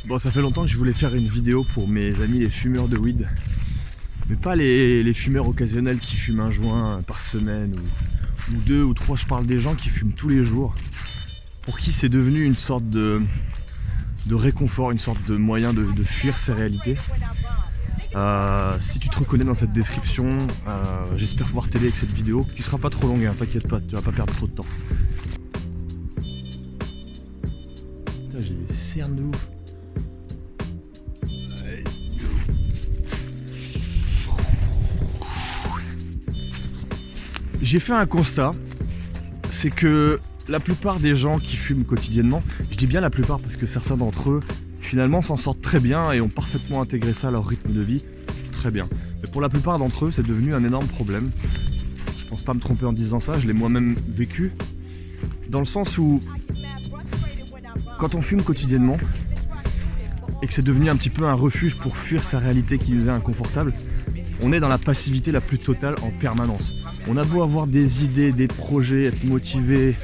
Bon, ça fait longtemps que je voulais faire une vidéo pour mes amis les fumeurs de weed. Mais pas les fumeurs occasionnels qui fument un joint par semaine ou deux ou trois. Je parle des gens qui fument tous les jours. Pour qui c'est devenu une sorte de réconfort, une sorte de moyen de fuir ces réalités. Si tu te reconnais dans cette description, j'espère pouvoir t'aider avec cette vidéo qui sera pas trop longue, hein, t'inquiète pas, tu vas pas perdre trop de temps. Putain, j'ai des cernes de ouf. J'ai fait un constat, c'est que la plupart des gens qui fument quotidiennement, je dis bien la plupart parce que certains d'entre eux finalement s'en sortent très bien et ont parfaitement intégré ça à leur rythme de vie, très bien. Mais pour la plupart d'entre eux, c'est devenu un énorme problème. Je pense pas me tromper en disant ça, je l'ai moi-même vécu, dans le sens où quand on fume quotidiennement et que c'est devenu un petit peu un refuge pour fuir sa réalité qui nous est inconfortable, on est dans la passivité la plus totale en permanence. On a beau avoir des idées, des projets, être motivé,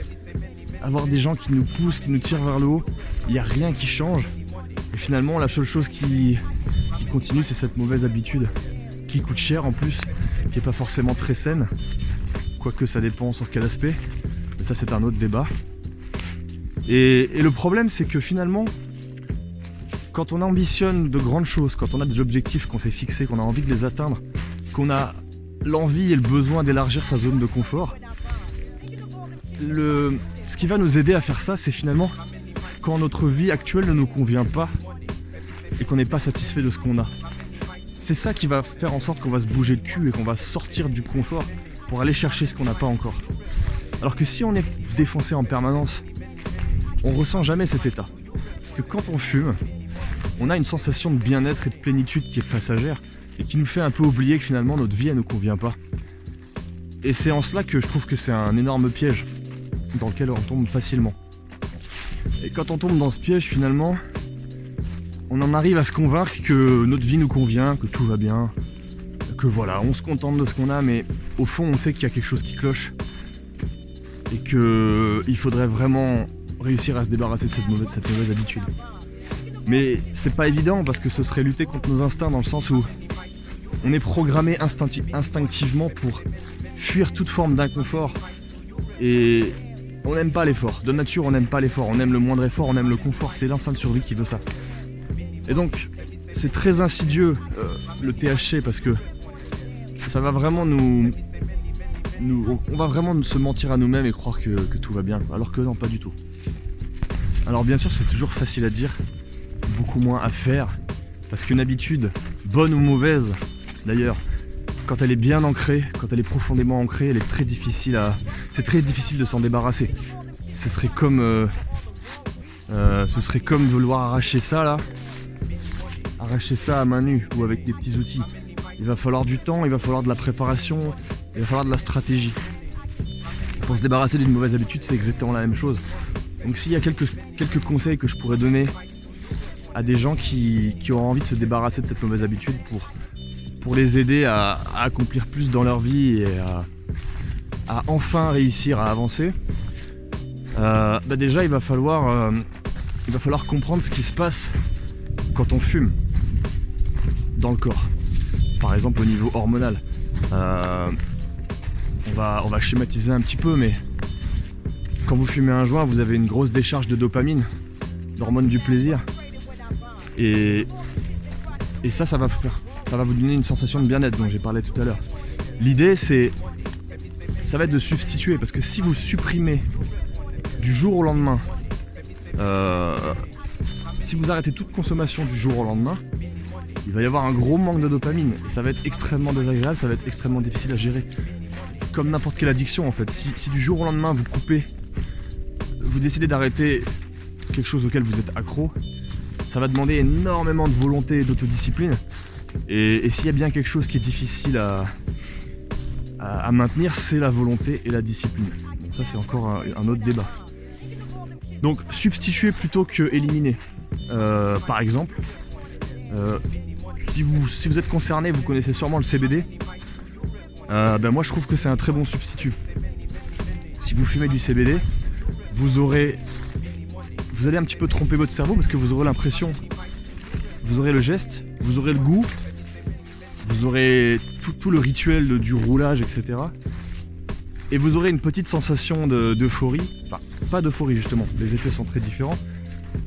avoir des gens qui nous poussent, qui nous tirent vers le haut, il n'y a rien qui change. Et finalement, la seule chose qui continue, c'est cette mauvaise habitude, qui coûte cher en plus, qui n'est pas forcément très saine, quoique ça dépend sur quel aspect, mais ça c'est un autre débat. Et le problème, c'est que finalement, quand on ambitionne de grandes choses, quand on a des objectifs qu'on s'est fixés, qu'on a envie de les atteindre, qu'on a l'envie et le besoin d'élargir sa zone de confort, ce qui va nous aider à faire ça, c'est finalement quand notre vie actuelle ne nous convient pas et qu'on n'est pas satisfait de ce qu'on a. C'est ça qui va faire en sorte qu'on va se bouger le cul et qu'on va sortir du confort pour aller chercher ce qu'on n'a pas encore. Alors que si on est défoncé en permanence, on ressent jamais cet état. Parce que quand on fume, on a une sensation de bien-être et de plénitude qui est passagère et qui nous fait un peu oublier que finalement notre vie elle ne nous convient pas. Et c'est en cela que je trouve que c'est un énorme piège dans lequel on tombe facilement. Et quand on tombe dans ce piège, finalement, on en arrive à se convaincre que notre vie nous convient, que tout va bien, que voilà, on se contente de ce qu'on a, mais au fond on sait qu'il y a quelque chose qui cloche et qu'il faudrait vraiment réussir à se débarrasser de cette mauvaise habitude. Mais c'est pas évident parce que ce serait lutter contre nos instincts dans le sens où on est programmé instinctivement pour fuir toute forme d'inconfort et on n'aime pas l'effort. De nature, on n'aime pas l'effort. On aime le moindre effort, on aime le confort. C'est l'instinct de survie qui veut ça. Et donc, c'est très insidieux le THC parce que ça va vraiment on va vraiment se mentir à nous-mêmes et croire que tout va bien. Alors que non, pas du tout. Alors bien sûr, c'est toujours facile à dire, beaucoup moins à faire, parce qu'une habitude, bonne ou mauvaise, d'ailleurs, quand elle est bien ancrée, quand elle est profondément ancrée, c'est très difficile de s'en débarrasser. Ce serait comme vouloir arracher ça à main nue ou avec des petits outils. Il va falloir du temps, il va falloir de la préparation, il va falloir de la stratégie. Pour se débarrasser d'une mauvaise habitude, c'est exactement la même chose. Donc s'il y a quelques conseils que je pourrais donner à des gens qui auront envie de se débarrasser de cette mauvaise habitude pour les aider à accomplir plus dans leur vie et à enfin réussir à avancer, déjà il va falloir comprendre ce qui se passe quand on fume dans le corps. Par exemple au niveau hormonal. On va schématiser un petit peu, mais quand vous fumez un joint, vous avez une grosse décharge de dopamine, d'hormones du plaisir. Et ça va vous donner une sensation de bien-être dont j'ai parlé tout à l'heure. L'idée, ça va être de substituer, parce que si vous supprimez du jour au lendemain, si vous arrêtez toute consommation du jour au lendemain, il va y avoir un gros manque de dopamine. Et ça va être extrêmement désagréable, ça va être extrêmement difficile à gérer. Comme n'importe quelle addiction en fait. Si du jour au lendemain vous décidez d'arrêter quelque chose auquel vous êtes accro, ça va demander énormément de volonté et d'autodiscipline. Et s'il y a bien quelque chose qui est difficile à maintenir, c'est la volonté et la discipline. Donc ça c'est encore un autre débat. Donc substituer plutôt que éliminer. Par exemple, si vous êtes concerné, vous connaissez sûrement le CBD. Moi je trouve que c'est un très bon substitut. Si vous fumez du CBD, vous vous allez un petit peu tromper votre cerveau parce que vous aurez l'impression, vous aurez le geste, vous aurez le goût, vous aurez tout le rituel du roulage, etc. Et vous aurez une petite sensation d'euphorie, enfin pas d'euphorie justement, les effets sont très différents,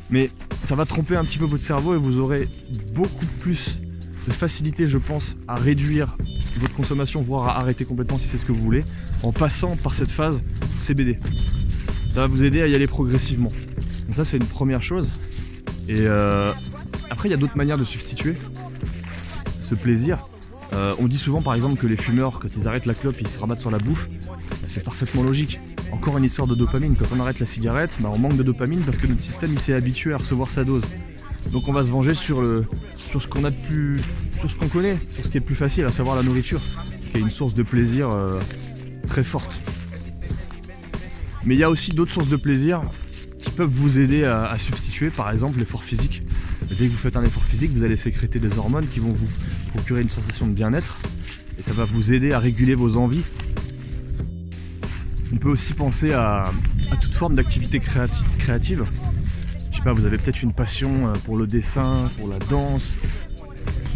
mais ça va tromper un petit peu votre cerveau et vous aurez beaucoup plus de facilité, je pense, à réduire votre consommation, voire à arrêter complètement si c'est ce que vous voulez, en passant par cette phase CBD. Ça va vous aider à y aller progressivement. Donc ça c'est une première chose. Et après il y a d'autres manières de substituer ce plaisir. On dit souvent par exemple que les fumeurs, quand ils arrêtent la clope, ils se rabattent sur la bouffe. C'est parfaitement logique. Encore une histoire de dopamine. Quand on arrête la cigarette, on manque de dopamine parce que notre système il s'est habitué à recevoir sa dose. Donc on va se venger sur ce qu'on a de plus, sur ce qu'on connaît, sur ce qui est le plus facile, à savoir la nourriture, qui est une source de plaisir très forte. Mais il y a aussi d'autres sources de plaisir qui peuvent vous aider à substituer, par exemple l'effort physique. Dès que vous faites un effort physique, vous allez sécréter des hormones qui vont vous procurer une sensation de bien-être et ça va vous aider à réguler vos envies. On peut aussi penser à toute forme d'activité créative. Je sais pas, vous avez peut-être une passion pour le dessin, pour la danse,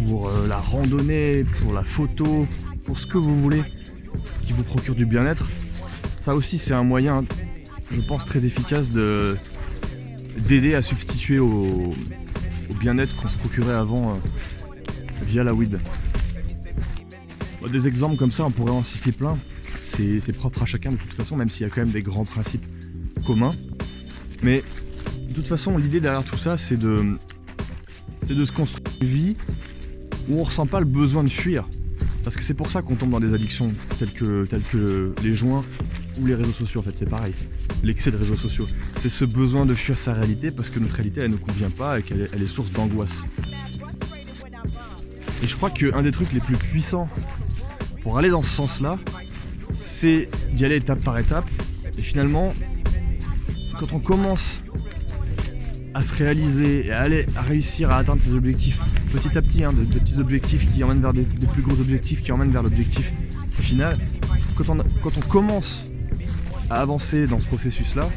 pour la randonnée, pour la photo, pour ce que vous voulez qui vous procure du bien-être. Ça aussi c'est un moyen, je pense, très efficace d'aider à substituer au bien-être qu'on se procurait avant via la weed. Des exemples comme ça, on pourrait en citer plein. C'est propre à chacun de toute façon, même s'il y a quand même des grands principes communs. Mais de toute façon, l'idée derrière tout ça, c'est de se construire une vie où on ne ressent pas le besoin de fuir. Parce que c'est pour ça qu'on tombe dans des addictions telles que les joints ou les réseaux sociaux. En fait, c'est pareil. L'excès de réseaux sociaux. C'est ce besoin de fuir sa réalité parce que notre réalité, elle ne nous convient pas et qu'elle est source d'angoisse. Et je crois qu'un des trucs les plus puissants pour aller dans ce sens-là, c'est d'y aller étape par étape. Et finalement, quand on commence à se réaliser et à réussir à atteindre ses objectifs petit à petit, des petits objectifs qui emmènent vers des plus gros objectifs, qui emmènent vers l'objectif final, quand on commence à avancer dans ce processus-là,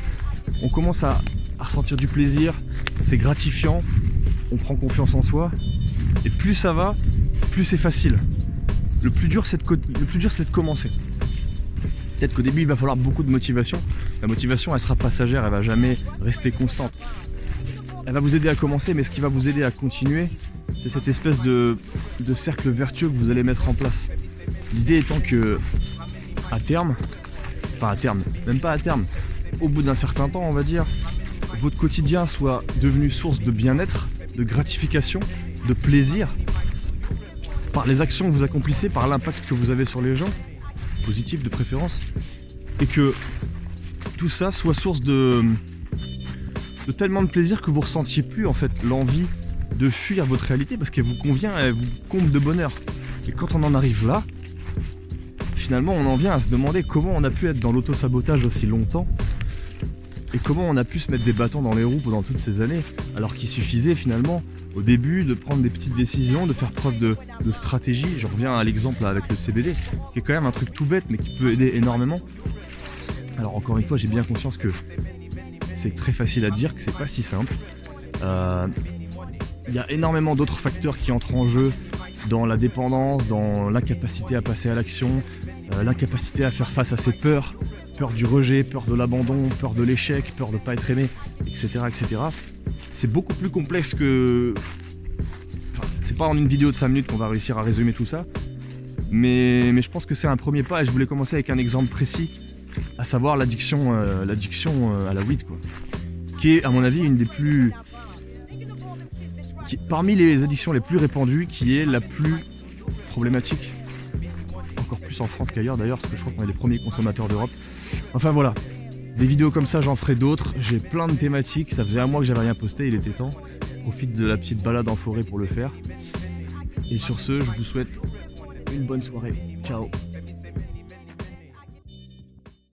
on commence à ressentir du plaisir, c'est gratifiant, on prend confiance en soi, et plus ça va, plus c'est facile. Le plus dur c'est de commencer. Peut-être qu'au début il va falloir beaucoup de motivation. La motivation elle sera passagère, elle va jamais rester constante. Elle va vous aider à commencer, mais ce qui va vous aider à continuer, c'est cette espèce de cercle vertueux que vous allez mettre en place. L'idée étant que même pas à terme, au bout d'un certain temps on va dire, votre quotidien soit devenu source de bien-être, de gratification, de plaisir, par les actions que vous accomplissez, par l'impact que vous avez sur les gens, positif de préférence, et que tout ça soit source de tellement de plaisir que vous ressentiez plus en fait l'envie de fuir votre réalité parce qu'elle vous convient, elle vous comble de bonheur. Et quand on en arrive là, finalement on en vient à se demander comment on a pu être dans l'auto-sabotage aussi longtemps et comment on a pu se mettre des bâtons dans les roues pendant toutes ces années, alors qu'il suffisait finalement au début de prendre des petites décisions, de faire preuve de stratégie. Je reviens à l'exemple avec le CBD, qui est quand même un truc tout bête mais qui peut aider énormément. Alors encore une fois, j'ai bien conscience que c'est très facile à dire, que c'est pas si simple. Il y a énormément d'autres facteurs qui entrent en jeu dans la dépendance, dans l'incapacité à passer à l'action, l'incapacité à faire face à ses peurs, peur du rejet, peur de l'abandon, peur de l'échec, peur de ne pas être aimé, etc., etc. C'est beaucoup plus complexe que... Enfin, c'est pas en une vidéo de 5 minutes qu'on va réussir à résumer tout ça, mais je pense que c'est un premier pas et je voulais commencer avec un exemple précis, à savoir l'addiction à la weed, quoi. Qui est, à mon avis, une des plus... parmi les addictions les plus répandues, qui est la plus problématique. Encore plus en France qu'ailleurs d'ailleurs, parce que je crois qu'on est les premiers consommateurs d'Europe. Enfin voilà, des vidéos comme ça j'en ferai d'autres, j'ai plein de thématiques, ça faisait un mois que j'avais rien posté, il était temps. Je profite de la petite balade en forêt pour le faire. Et sur ce, je vous souhaite une bonne soirée. Ciao.